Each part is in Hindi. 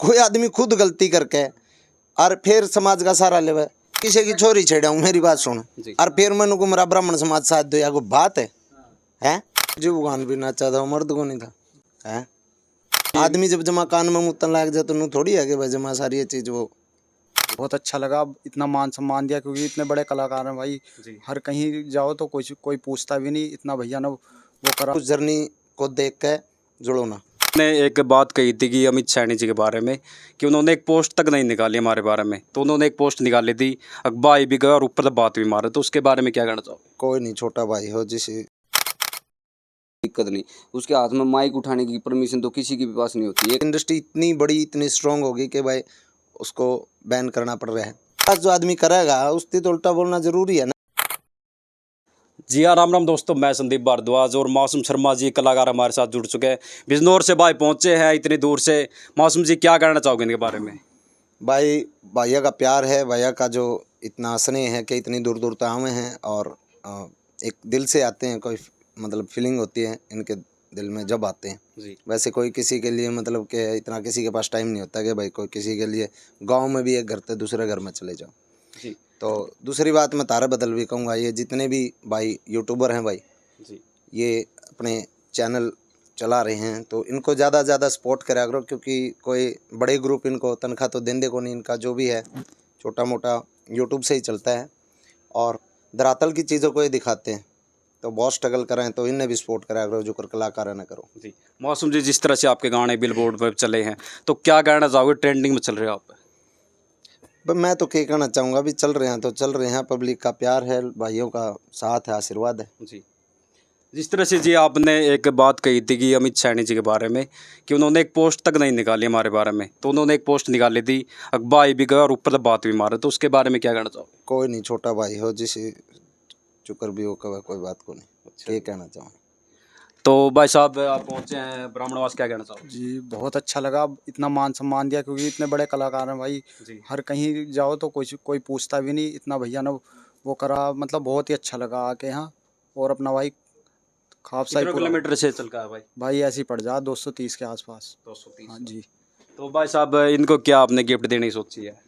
कोई आदमी खुद गलती करके और फिर समाज का सहारा लेवे, किसी की छोरी छेड़ाऊँ, मेरी बात सुन, और फिर मैंने को मेरा ब्राह्मण समाज साथ दो, या कोई बात है? हैं जो भगवान भी नाचा था मर्द को नहीं था। हैं आदमी जब जमा कान में मुतन लाग जाए तो नू थोड़ी है कि भाई जमा सारी ये चीज वो। बहुत अच्छा लगा, इतना मान सम्मान दिया, क्योंकि इतने बड़े कलाकार हैं भाई। हर कहीं जाओ तो कोई पूछता भी नहीं, इतना भैया ने वो करा। उस जर्नी को देख के जुड़ो ना। ने एक बात कही थी कि अमित सैनी जी के बारे में कि उन्होंने एक पोस्ट तक नहीं निकाली हमारे बारे में, तो उन्होंने एक पोस्ट निकाली थी, अखबाई भी गए और ऊपर से बात भी मारे, तो उसके बारे में क्या कहना चाहोगे? कोई नहीं, छोटा भाई हो जिसे दिक्कत नहीं, उसके हाथ में माइक उठाने की परमिशन तो किसी के भी पास नहीं होती है। इंडस्ट्री इतनी बड़ी इतनी स्ट्रांग होगी कि भाई उसको बैन करना पड़ रहा है। आज जो आदमी करेगा उसकी तो उल्टा बोलना जरूरी है ना। जी हाँ, राम राम दोस्तों, मैं संदीप भारद्वाज और मासूम शर्मा जी कलाकार हमारे साथ जुड़ चुके हैं। बिजनौर से भाई पहुँचे हैं इतनी दूर से। मासूम जी क्या कहना चाहोगे इनके बारे में? भाई भैया का प्यार है, भैया का जो इतना स्नेह है कि इतनी दूर दूर तक आए हैं और एक दिल से आते हैं, कोई मतलब फीलिंग होती है इनके दिल में जब आते हैं जी। वैसे कोई किसी के लिए मतलब कि इतना किसी के पास टाइम नहीं होता कि भाई कोई किसी के लिए गांव में भी एक घर से दूसरे घर में चले जाओ। जी। तो दूसरी बात मैं तारा बदल भी कहूँगा, ये जितने भी भाई यूट्यूबर हैं भाई जी। ये अपने चैनल चला रहे हैं तो इनको ज़्यादा से ज़्यादा सपोर्ट करा करो, क्योंकि कोई बड़े ग्रुप इनको तनख्वाह तो देंदे को नहीं, इनका जो भी है छोटा मोटा यूट्यूब से ही चलता है और धरातल की चीज़ों को ये दिखाते हैं। तो बहुत स्ट्रगल करें तो इन्हें भी सपोर्ट करा करो, जो कर कलाकार है ना करो। जी मासूम जी, जिस तरह से आपके गाने बिलबोर्ड पर चले हैं तो क्या कहना चाहोगे, ट्रेंडिंग में चल रहे हो आप? मैं तो क्या कहना चाहूँगा, अभी चल रहे हैं तो चल रहे हैं, पब्लिक का प्यार है, भाइयों का साथ है, आशीर्वाद है। जी। जिस तरह से जी आपने एक बात कही थी कि अमित सैनी जी के बारे में कि उन्होंने एक पोस्ट तक नहीं निकाली हमारे बारे में, तो उन्होंने एक पोस्ट निकाली थी, अखबाई भी गए और ऊपर से बात भी मारे, तो उसके बारे में क्या कहना चाहोगे? कोई नहीं, छोटा भाई हो जिसे चुकर भी हो कभी, कोई बात को नहीं। क्या कहना चाहूँ। तो भाई साहब आप पहुँचे हैं ब्राह्मणवास, क्या कहना चाहोगे? जी बहुत अच्छा लगा, इतना मान सम्मान दिया, क्योंकि इतने बड़े कलाकार हैं भाई। जी। हर कहीं जाओ तो कोई पूछता भी नहीं, इतना भैया ने वो करा, मतलब बहुत ही अच्छा लगा आके यहाँ। और अपना भाई खाप साई कितने किलोमीटर से चल का है भाई? भाई ऐसे ही पड़ जा 230 के आसपास। 230। हाँ जी। तो भाई साहब इनको क्या आपने गिफ्ट देने की सोची है?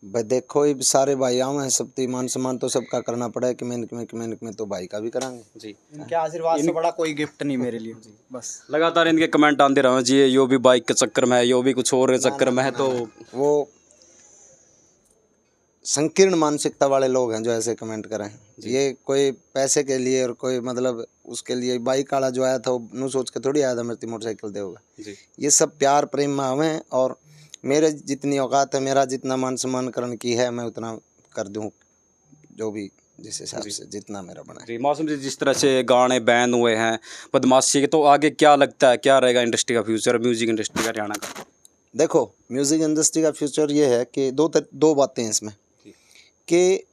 भाई देखो ये सारे भाई आए हैं, सब तो मान सम्मान तो सबका करना पड़ा है कि मैं तो भाई का भी करांगे। जी। इनके आशीर्वाद से बड़ा कोई गिफ्ट नहीं मेरे लिए। बस लगातार इनके कमेंट आते रहे हैं जी, यो भी बाइक के चक्कर में है, यो भी कुछ और के चक्कर में है, तो वो संकीर्ण मानसिकता वाले लोग हैं जो ऐसे कमेंट करें। ये कोई पैसे के लिए और कोई मतलब उसके लिए बाइक वाला जो आया था वो नू सोच के थोड़ी आया था मेरी मोटरसाइकिल दे होगा। जी। ये सब प्यार प्रेम में हमें, और मेरे जितनी औकात है, मेरा जितना मान सम्मान करने की है, मैं उतना कर दूं, जो भी जिस हिसाब से जितना मेरा बना है। जी मासूम जी, जिस तरह से गाने बैन हुए हैं बदमाशी के, तो आगे क्या लगता है क्या रहेगा इंडस्ट्री का फ्यूचर, म्यूजिक इंडस्ट्री का हरियाणा का? देखो म्यूज़िक इंडस्ट्री का फ्यूचर ये है कि दो बातें हैं इसमें, कि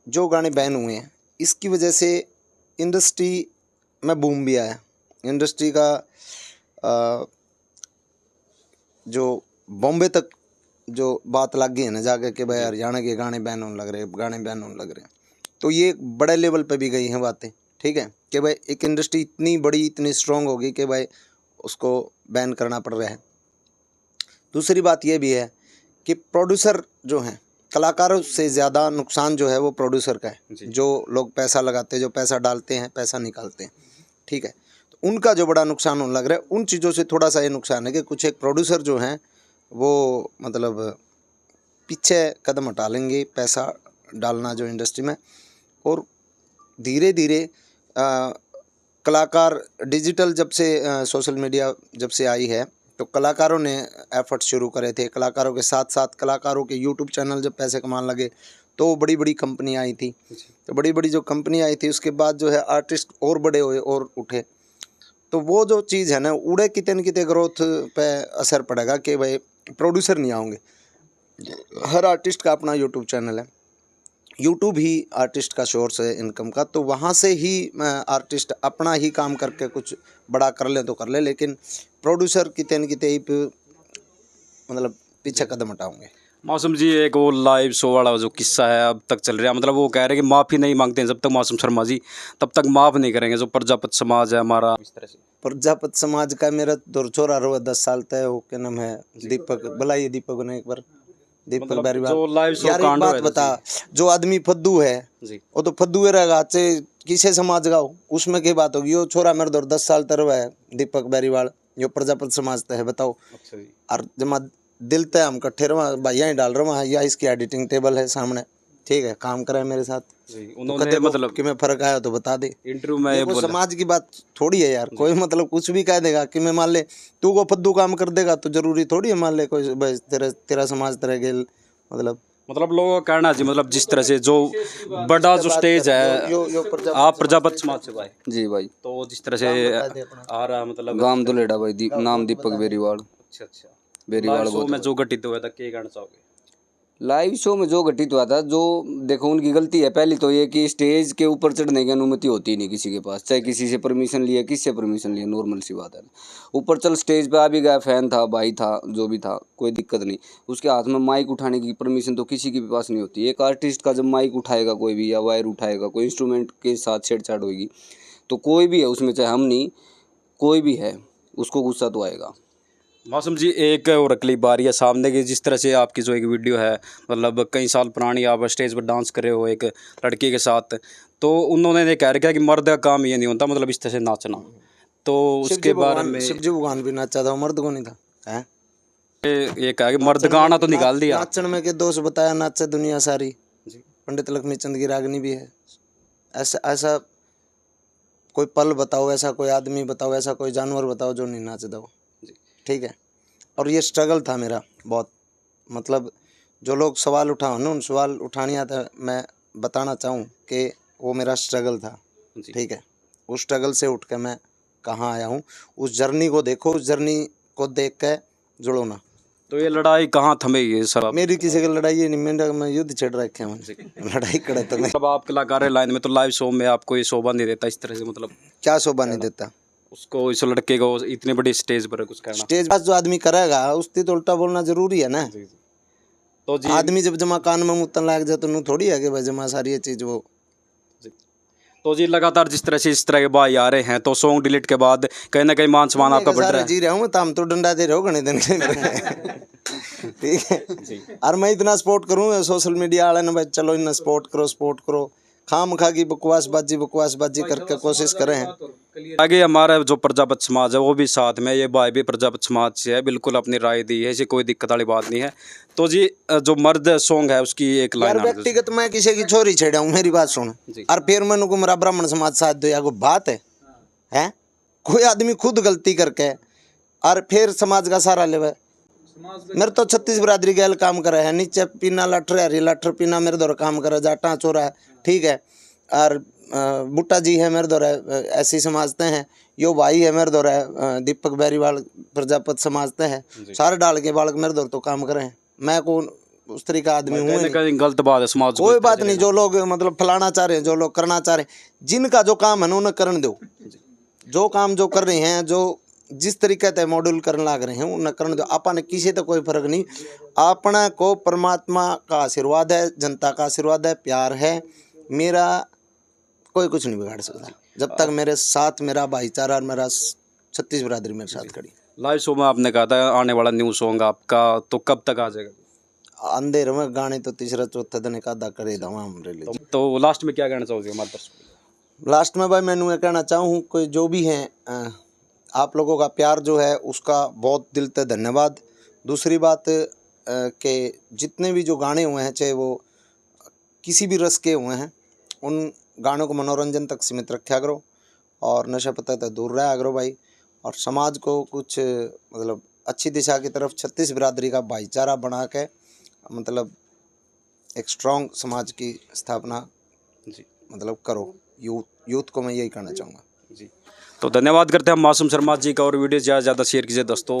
जो गाने बैन हुए हैं इसकी वजह से इंडस्ट्री में बूम भी आया। इंडस्ट्री का जो बॉम्बे तक जो बात लग गई है ना जाके कि भाई हरियाणा के गाने बैन होने लग रहे हैं, गाने बैन होने लग रहे हैं, तो ये बड़े लेवल पे भी गई हैं बातें। ठीक है कि भाई एक इंडस्ट्री इतनी बड़ी इतनी स्ट्रांग होगी कि भाई उसको बैन करना पड़ रहा है। दूसरी बात ये भी है कि प्रोड्यूसर जो हैं, कलाकारों से ज़्यादा नुकसान जो है वो प्रोड्यूसर का है। जो लोग पैसा लगाते हैं, जो पैसा डालते हैं, पैसा निकालते हैं, ठीक है, तो उनका जो बड़ा नुकसान होने लग रहा है। उन चीज़ों से थोड़ा सा ये नुकसान है कि कुछ एक प्रोड्यूसर जो हैं वो मतलब पीछे कदम हटा लेंगे पैसा डालना जो इंडस्ट्री में, और धीरे धीरे कलाकार डिजिटल जब से सोशल मीडिया जब से आई है तो कलाकारों ने एफर्ट शुरू करे थे। कलाकारों के साथ साथ कलाकारों के यूट्यूब चैनल जब पैसे कमाने लगे तो बड़ी बड़ी कंपनी आई थी। तो बड़ी बड़ी जो कंपनी आई थी उसके बाद जो है आर्टिस्ट और बड़े हुए और उठे। तो वो जो चीज़ है ना, उड़े कितने न कितने ग्रोथ पे असर पड़ेगा कि भाई प्रोड्यूसर नहीं आएंगे। हर आर्टिस्ट का अपना यूट्यूब चैनल है, यूट्यूब ही आर्टिस्ट का सोर्स है इनकम का, तो वहाँ से ही आर्टिस्ट अपना ही काम करके कुछ बड़ा कर ले तो कर ले, लेकिन प्रोड्यूसर कितने न कितने ही मतलब पीछे कदम हटाओगे। मासूम जी एक वो लाइव शो वाला जो किस्सा है अब तक चल रहा है, मतलब वो कह रहे हैं कि माफ़ी नहीं मांगते हैं जब तक मासूम शर्मा जी, तब तक माफ़ नहीं करेंगे जो प्रजापति समाज है हमारा, इस तरह से। प्रजापति समाज का मेरा दो छोरा रहा 10 साल तय हो, क्या नाम है, दीपक, बुलाइए दीपक ने एक बार, दीपक मतलब बैरीवाल। जो लाइव शो यार एक कांड बात हुआ था बता, जो आदमी फद्दू है जी वो तो फद्दू ही रहेगा, चाहे किसे समाज का हो, उसमें क्या बात होगी। वो छोरा मेरे दौर 10 साल तक है, दीपक बैरीवाल, जो प्रजापति समाज तय है, बताओ। अच्छा जी और जमा दिल तय हम इकट्ठे रहा भैया ही डाल रहा या इसकी एडिटिंग टेबल है सामने, ठीक है, काम करे मेरे साथ। जी तो उन्होंने देखो मतलब कि मैं फर्क आया तो बता दे। इंटरव्यू में ये ये कोई बोला समाज की बात थोड़ी है यार, कोई मतलब कुछ भी कह देगा कि मैं मान ले तू को फद्दू काम कर देगा तो जरूरी थोड़ी है मान ले कोई भाई तेरा समाज तेरा गेल, मतलब लोगों का कहना जी, मतलब जिस तरह से जो बड़ा जो स्टेज है, यो आप प्रजापति समाज से भाई, जी भाई। तो जिस तरह से आ रहा मतलब गांव दुलेड़ा भाई, नाम दीपक बेरीवाल। अच्छा अच्छा बेरीवाल लाइव शो बहुत में जो घटित हुआ था क्या कहना चाहोगे? लाइव शो में जो घटित हुआ था, जो देखो उनकी गलती है पहली तो ये कि स्टेज के ऊपर चढ़ने की अनुमति होती ही नहीं किसी के पास, चाहे किसी से परमिशन लिया, किससे परमिशन लिया, नॉर्मल सी बात है। ऊपर चल स्टेज पे आ भी गया, फैन था, भाई था, जो भी था, कोई दिक्कत नहीं। उसके हाथ में माइक उठाने की परमिशन तो किसी के भी पास नहीं होती। एक आर्टिस्ट का जब माइक उठाएगा कोई भी, या वायर उठाएगा, कोई इंस्ट्रूमेंट के साथ छेड़छाड़ होगी, तो कोई भी है उसमें, चाहे हम नहीं, कोई भी है, उसको गुस्सा तो आएगा। मौसम जी, एक और अगली बारी है सामने की, जिस तरह से आपकी जो एक वीडियो है, मतलब कई साल पुरानी, आप स्टेज पर डांस कर रहे हो एक लड़की के साथ, तो उन्होंने ये कह रखा कि मर्द का काम ये नहीं होता, मतलब इस तरह से नाचना, तो उसके बारे में शिवजी भगवान भी नाचा था, मर्द को नहीं था है। ये कहा कि मर्द गाना तो निकाल दिया नाचन में के दोष बताया, नाचे दुनिया सारी। जी पंडित लक्ष्मी चंद की रागनी भी है। ऐसा ऐसा कोई पल बताओ, ऐसा कोई आदमी बताओ, ऐसा कोई जानवर बताओ जो नहीं नाचता हो, जी ठीक है। और ये स्ट्रगल था मेरा बहुत, मतलब जो लोग सवाल उठाओ ना, उन सवाल उठाने आता मैं बताना चाहूँ कि वो मेरा स्ट्रगल था, जी ठीक है। उस स्ट्रगल से उठ के मैं कहाँ आया हूँ, उस जर्नी को देखो, उस जर्नी को देख के जुड़ो ना। तो ये लड़ाई कहाँ थमेगी सर आप? मेरी किसी की लड़ाई है नहीं, मैं युद्ध छेड़ रखे हैं मैंने, लड़ाई करे तो मैं मतलब आप कलाकार है लाइन में, तो लाइव शो में आपको ये शोभा नहीं देता इस तरह से, मतलब क्या शोभा नहीं देता। उसको, इस लड़के को इतनी बड़ी स्टेज पर कुछ कहना? स्टेज पास जो आदमी करेगा उसकी तो उल्टा बोलना जरूरी है ना। जी जी तो जी आदमी जब जमा कान में मुतन लाग जाए तो नू थोड़ी है कि भाई जमा सारी ये चीज वो। जी तो जी लगातार जिस तरह से इस तरह के भाई आ रहे हैं, तो सॉन्ग डिलीट के बाद कहीं ना कहीं मान सम्मान आपका बढ़ रहा है। जी रहा हूँ तो हम तो डंडा दे रहे हो घने दिन ठीक है जी और मैं इतना सपोर्ट करूँ सोशल मीडिया वाले ने, भाई चलो इन्हें सपोर्ट करो, खाम खा की बकवासबाजी करके कोशिश करें। आगे हमारा जो प्रजापति समाज है वो भी साथ में, ये भाई भी प्रजापति समाज से है, बिल्कुल अपनी राय दी है, ऐसी कोई दिक्कत वाली बात नहीं है। तो जी जो मर्द सॉन्ग है उसकी एक यार लाइन व्यक्तिगत मैं किसी की छोरी छेड़ा हूँ, मेरी बात सुन, जी। और फिर मैंने को मेरा ब्राह्मण समाज साथ दो, या कोई बात है? कोई आदमी खुद गलती करके और फिर समाज का सहारा लेवे। मेरे तो 36 बरादरी गैल काम करे है, नीचे पीना लठर हरी लठर पीना मेरे दौर काम करे, जाटा चोरा है, ठीक है। और बुट्टा जी है मेरे दौर ऐसी समझते हैं, यो भाई है मेरे दौर है दीपक बैरीवाल प्रजापति समझते हैं, सारे डाल के बालक मेरे दौर तो काम करे हैं। मैं कौन उस तरह का आदमी हूँ नहीं। कहीं गलत बात है समाज को, कोई बात नहीं, जो लोग मतलब फलाना चाह रहे हैं, जो लोग करना चाह रहे हैं, जिनका जो काम है ना उन्हें करने दो, जो काम जो कर रहे हैं, जो जिस तरीके से मॉड्यूल करने लग रहे हैं उन्हें करने दो। अपन किसी तो कोई फर्क नहीं, अपना को परमात्मा का आशीर्वाद है, जनता का आशीर्वाद है, प्यार है, मेरा कोई कुछ नहीं बिगाड़ सकता जब तक मेरे साथ मेरा भाईचारा और मेरा 36 बरादरी मेरे साथ खड़ी। लाइव शो में आपने कहा था आने वाला न्यू सॉन्ग आपका, तो कब तक आ जाएगा? अंधेरे में गाने तो तीसरा चौथा दिन का अदा करे दवा हम रिलीज। तो लास्ट में क्या कहना चाहोगे हमारे दर्शकों को? लास्ट में भाई मैंने ये कहना चाहूँ कोई जो भी हैं, आप लोगों का प्यार जो है उसका बहुत दिल से धन्यवाद। दूसरी बात कि जितने भी जो गाने हुए हैं, चाहे वो किसी भी रस के हुए हैं, उन गानों को मनोरंजन तक सीमित रखा करो और नशा पता तो दूर रहा करो भाई। और समाज को कुछ मतलब अच्छी दिशा की तरफ 36 बिरादरी का भाईचारा बना के मतलब एक स्ट्रॉन्ग समाज की स्थापना जी मतलब करो। यूथ को मैं यही कहना चाहूँगा। जी तो धन्यवाद करते हैं हम मासूम शर्मा जी का, और वीडियो ज़्यादा से ज़्यादा शेयर कीजिए दोस्तों।